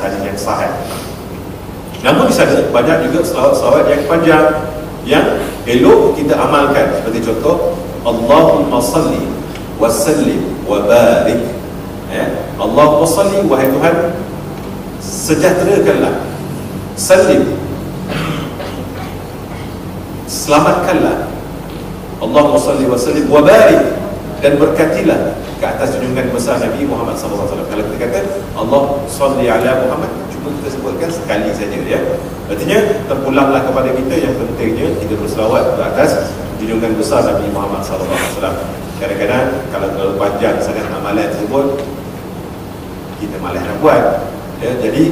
hadis yang sahih. Namun di sana banyak juga selawat-selawat yang panjang yang elok kita amalkan. Seperti contoh, Allahumma salli wa sallim wa barik. Allahumma salli, wahai Tuhan, sejahterakanlah, sallim, selamatkanlah, Allahumma salli wa sallim wa barik, dan berkatilah ke atas junjungan besar Nabi Muhammad SAW. Kalau kita kata Allah salli ala Muhammad, cuma kita sebutkan sekali saja, ya. Artinya terpulanglah kepada kita yang pentingnya kita berselawat ke atas junjungan besar Nabi Muhammad SAW. Kadang-kadang kalau terlalu panjang sangat amalan tersebut, kita malas nak buat, ya. Jadi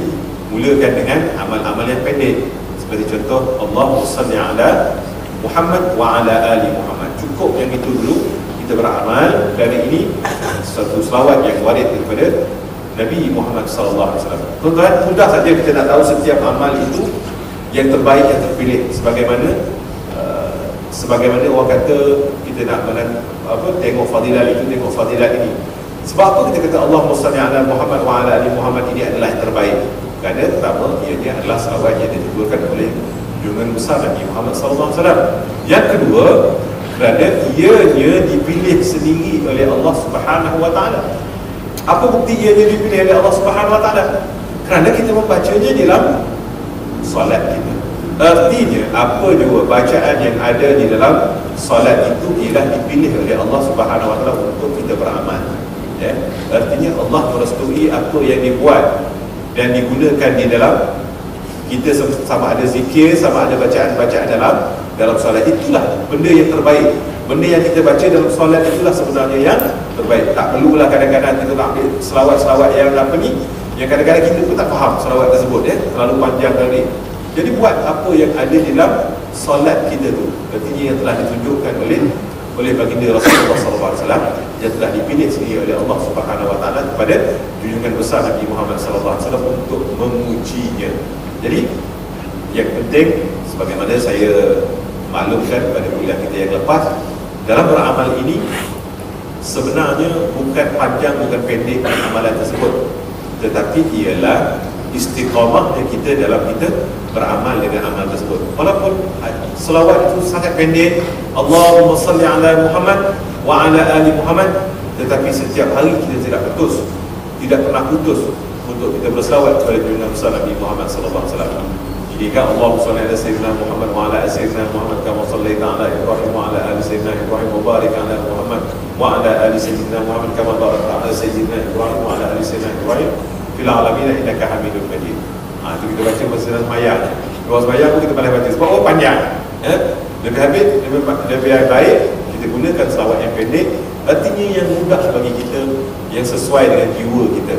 mulakan dengan amal-amal yang pendek. Seperti contoh, Allahumma salli ala Muhammad wa ala ali Muhammad. Cukup yang itu dulu kita beramal, kerana ini satu selawat yang warid daripada Nabi Muhammad SAW. Tuan-tuan, mudah saja kita nak tahu setiap amal itu yang terbaik, yang terpilih. Sebagaimana orang kata kita nak tengok fadilah itu, tengok fadilah ini. Sebab apa kita kata Allahumma salli ala Muhammad wa ala ali Muhammad ini adalah yang terbaik? Kerana pertama, ianya adalah selawat yang dituturkan oleh junjungan besar Nabi Muhammad SAW. Yang kedua, kerana ianya dipilih sendiri oleh Allah Subhanahu Wa Taala. Apa bukti ianya dipilih oleh Allah Subhanahu Wa Taala? Kerana kita membacanya dalam solat kita. Artinya apa juga bacaan yang ada di dalam solat itu ialah dipilih oleh Allah Subhanahu Wa Taala untuk kita beramal, ya. Artinya Allah merestui apa yang dibuat dan digunakan di dalam kita, sama ada zikir, sama ada bacaan-bacaan dalam solat. Itulah benda yang terbaik. Benda yang kita baca dalam solat itulah sebenarnya yang terbaik. Tak perlulah kadang-kadang kita nak ambil selawat-selawat yang yang kadang-kadang kita pun tak faham selawat tersebut, ya, terlalu panjang tadi. Jadi buat apa yang ada di dalam solat kita tu. Artinya yang telah ditunjukkan oleh baginda Rasulullah SAW, yang telah dipilih sendiri oleh Allah Subhanahu Wa Taala kepada junjungan besar Nabi Muhammad SAW untuk memujinya. Jadi yang penting, sebagaimana saya maklumkan pada kuliah kita yang lepas, dalam beramal ini sebenarnya bukan panjang, bukan pendek amalan tersebut, tetapi ialah istiqamah yang kita dalam kita beramal dengan amal tersebut. Walaupun selawat itu sangat pendek, Allahumma salli ala Muhammad wa ala ali Muhammad, tetapi setiap hari kita tidak pernah putus untuk kita berselawat kepada junjungan besar Nabi Muhammad SAW. Jadi kan Allahumma salli ala sayyidina Muhammad wa ala ali sayyidina Muhammad kama sallaita ala Ibrahim wa ala ali sayyidina Ibrahim wa barik ala Muhammad wa ala ali sayyidina Muhammad kama barakta ala sayyidina Ibrahim wa ala ali sayyidina Ibrahim fil alamin innaka Hamidum Majid. Itu kita baca masa sembahyang. Kalau sembahyang pun kita boleh baca sebab panjang, ya. Lebih baik kita gunakan selawat yang pendek. Artinya yang mudah bagi kita, yang sesuai dengan jiwa kita,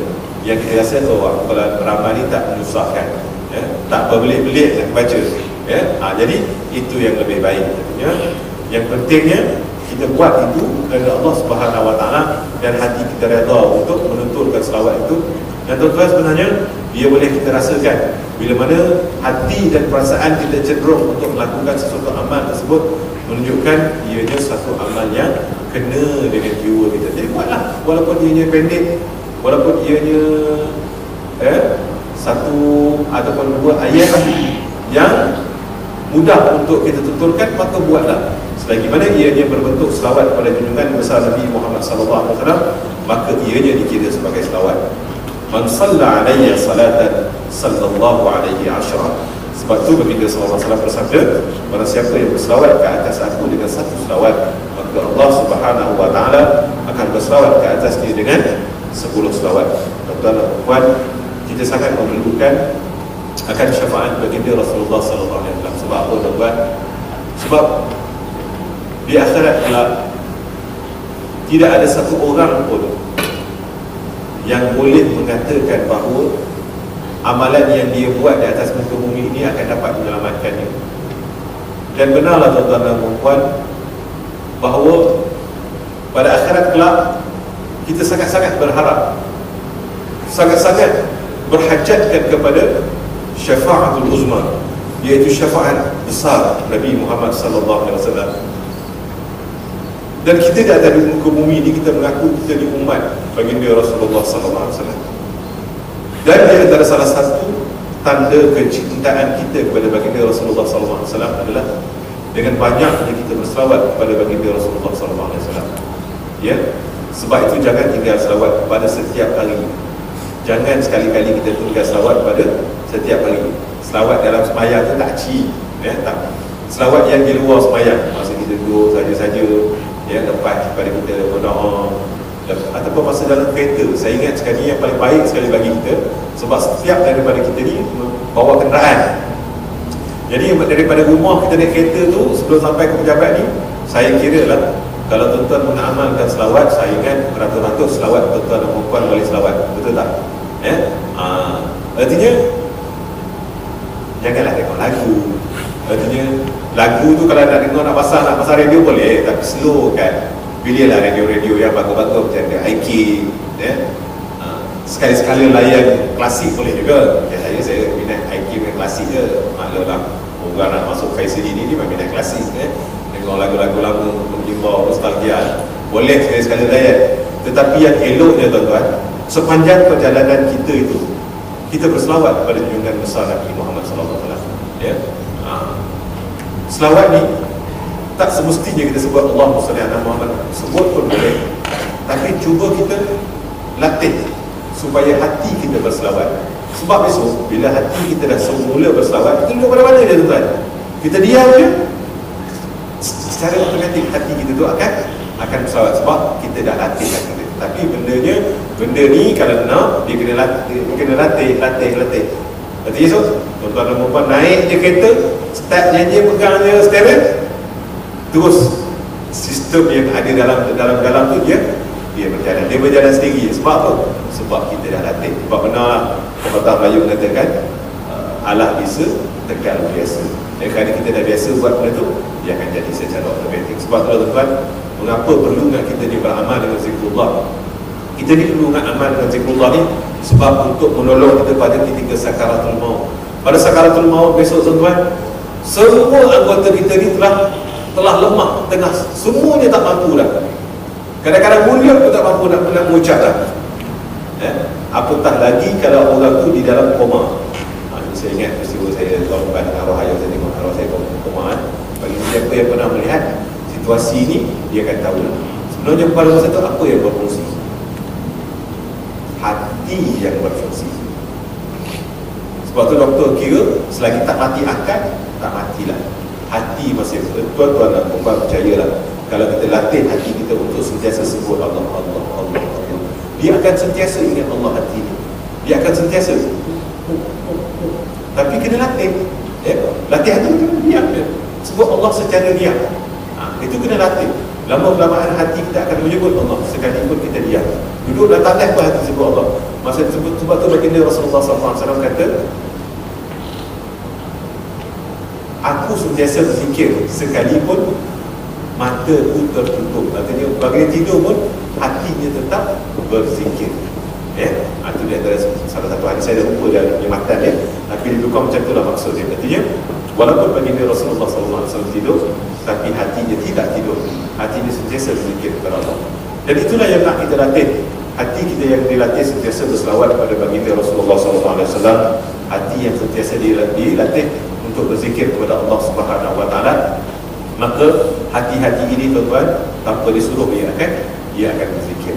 yang kita rasa kalau beramal ni tak menyusahkan, ya, tak berbelit-belit nak baca, ya. Jadi itu yang lebih baik. Ya. Yang pentingnya kita buat itu kerana Allah Subhanahu Wa Taala dan hati kita redha untuk menuturkan selawat itu. Dan tuan-tuan, sebenarnya dia boleh kita rasakan bila mana hati dan perasaan kita cenderung untuk melakukan sesuatu amal tersebut, menunjukkan ianya satu amal yang kena dengan jiwa kita. Jadi buatlah, walaupun ianya pendek, walaupun ianya satu ataupun dua ayat yang mudah untuk kita tuturkan, maka buatlah. Selagi mana ianya berbentuk selawat kepada junjungan besar Nabi Muhammad SAW, maka ianya dikira sebagai selawat. Man salla alayya salatan sallallahu alaihi ashra. Sebab tu baginda sallallahu alaihi wasallam bersabda, barang siapa yang berselawat ke atas aku dengan satu selawat, maka Allah Subhanahu Wa Taala akan berselawat ke atas dia dengan 10 selawat. Tuan-tuan dan puan, kita sangat memerlukan akan syafaat baginda Rasulullah sallallahu alaihi wasallam. Sebab apa, tuan-tuan? Sebab di akhirat kelak tidak ada satu orang pun yang boleh mengatakan bahawa amalan yang dia buat di atas muka bumi ini akan dapat menyelamatkannya. Dan benarlah tuan-tuan dan puan, bahawa pada akhirat kelak kita sangat-sangat berharap, sangat-sangat berhajatkan kepada syafa'atul uzma, iaitu syafaat besar Nabi Muhammad SAW. Dan kita di atas muka bumi ini kita mengaku kita di umat baginda Rasulullah SAW. Dan di antara salah satu tanda kecintaan kita kepada baginda Rasulullah SAW adalah dengan banyaknya kita berselawat kepada baginda Rasulullah SAW. Ya, sebab itu jangan tinggal selawat pada setiap hari. Jangan sekali-kali kita tinggal selawat pada setiap hari. Selawat dalam sembahyang tu tak cik, ya, tak. Selawat yang di luar sembahyang, masa kita duduk saja-saja, ya, lepas pada kita berdoa, ataupun masa dalam kereta. Saya ingat sekali yang paling baik sekali bagi kita, sebab setiap daripada kita ni bawa kenderaan. Jadi daripada rumah kita naik kereta tu, sebelum sampai ke pejabat ni, saya kira lah, kalau tuan-tuan mengamalkan selawat, saya ingat beratus-ratus selawat tuan-tuan dan perempuan boleh selawat. Betul tak? Ya? Artinya janganlah tengok lagu. Artinya lagu tu kalau nak dengar, nak pasang radio boleh, tapi slow kan. Pilihlah radio-radio yang bagus-bagus macam ada IK, ya. Sekali-sekala layan klasik boleh juga. Saya minat IK dengan klasik je. Maklumlah orang nak masuk Faisal ini memang minat klasik, ya. Dengar lagu-lagu lama, menjimbau nostalgia, boleh sekali-sekala layan. Tetapi yang eloknya tuan-tuan, sepanjang perjalanan kita itu, kita berselawat kepada junjungan besar Nabi Muhammad SAW, ya. Selawat ni tak semestinya kita sebut Allahumma salli ala Muhammad, sebut pun boleh, tapi cuba kita latih supaya hati kita berselawat. Sebab besok bila hati kita dah semula berselawat, kita duduk pada mana dia tuan? Kita diam je, secara otomatik hati kita tu akan berselawat, sebab kita dah latih hati kita. Tapi benda ni kalau nak, dia kena latih. Nanti esok tuan-tuan dan perempuan naik je kereta, start je, pegang je steering, terus sistem yang ada dalam tu dia berjalan sendiri. Sebab apa? Sebab kita dah latih. Sebab benar pepatah Melayu mengatakan alah bisa, tegal biasa. Dan kerana kita dah biasa buat benda tu, dia akan jadi secara automatik. Sebab tuan-tuan, mengapa perlu nak kita ni beramal dengan zikrullah? Kita ni perlu nak amal dengan zikrullah ni sebab untuk menolong kita pada ketika sakaratul maut. Pada sakaratul maut besok tuan-tuan, semua anggota kita ni telah lemah, tengah, semuanya tak mampu dah. Kadang-kadang mulut pun tak mampu nak mengucap dah. Apatah lagi kalau orang tu di dalam koma. Saya ingat peristiwa saya tahun lepas dengan arwah ayah, saya tengok arwah saya koma. Bagi siapa yang pernah melihat situasi ni, dia akan tahu lah. Sebenarnya pada masa tu apa yang berfungsi? Hati yang berfungsi. Sebab tu doktor kira selagi tak mati akal, tak matilah. Hati masih, tuan-tuan dan perempuan percayalah, kalau kita latih hati kita untuk sentiasa sebut Allah, dia akan sentiasa ingat Allah hati ni. Dia akan sentiasa. Tapi kena latih, ya? Latihan tu kena diam je, sebut Allah secara diam. Itu kena latih. Lama-lamaan hati kita akan menyebut Allah sekalipun kita diam. Duduk datang pun hati sebut Allah. Masa sebut, sebab tu baginda Rasulullah SAW kata, aku sentiasa berzikir sekalipun mataku tertutup. Artinya baginda tidur pun hatinya tetap berzikir. Ya, itu dia antara salah satu hadis, saya dah lupa dah matan dia, tapi dia bukan macam itulah maksud dia. Artinya walaupun baginda Rasulullah SAW tidur, tapi hatinya tidak tidur. Hatinya sentiasa berzikir kepada Allah. Dan itulah yang nak kita latih. Hati kita yang dilatih sentiasa berselawat kepada baginda Rasulullah SAW. Hati yang sentiasa dilatih untuk berzikir kepada Allah Subhanahu Wa Taala. Maka hati-hati ini tuan-tuan, tanpa disuruh dia akan berzikir.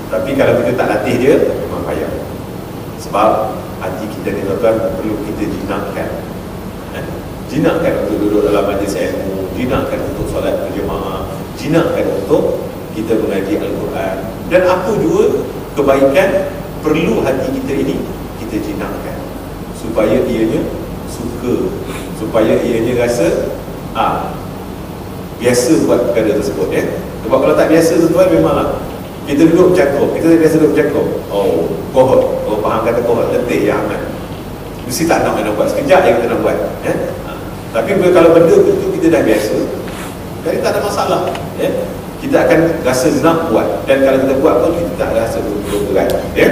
Tapi kalau kita tak latih dia, memang payah. Sebab hati kita ni tuan-tuan perlu kita jinakkan. Jinakkan untuk duduk dalam majlis ilmu, jinakkan untuk solat berjemaah, jinakkan untuk kita mengaji Al-Quran. Dan apa jua kebaikan perlu hati kita ini kita jinakkan, supaya ianya suka, supaya ianya rasa biasa buat perkara tersebut, ya. Sebab kalau tak biasa tuan-tuan, memanglah kita duduk bercakap, kita tak biasa duduk bercakap, kohot, faham kata kohot, letih ya amat, mesti tak nak buat, sekejap yang kita nak buat, ya. Tapi kalau benda itu kita dah biasa, jadi tak ada masalah, ya. Kita akan rasa nak buat, dan kalau kita buat pun kita tak rasa berat, ya.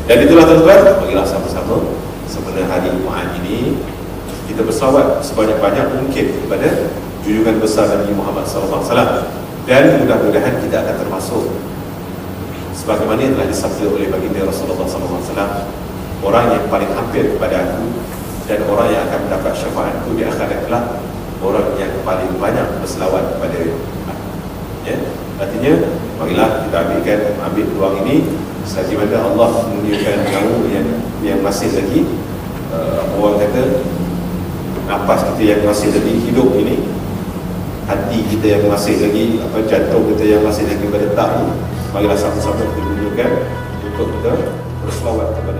Dan itulah tuan-tuan, marilah sama-sama sebenarnya hari Jumaat ini kita berselawat sebanyak-banyak mungkin kepada junjungan besar Nabi Muhammad SAW, dan mudah-mudahan kita akan termasuk sebagaimana yang telah disabda oleh baginda Rasulullah SAW, orang yang paling hampir kepada aku dan orang yang akan mendapat syafaatku di akhirat kelak, orang yang paling banyak berselawat kepada aku. Ya, artinya marilah kita ambil peluang ini selagi mana Allah menunjukkan nyawa yang masih lagi, orang kata nafas kita yang masih lagi hidup ini, hati kita yang masih lagi, jantung kita yang masih lagi berdetak, marilah sama-sama kita tunjukkan untuk kita berselawat kepada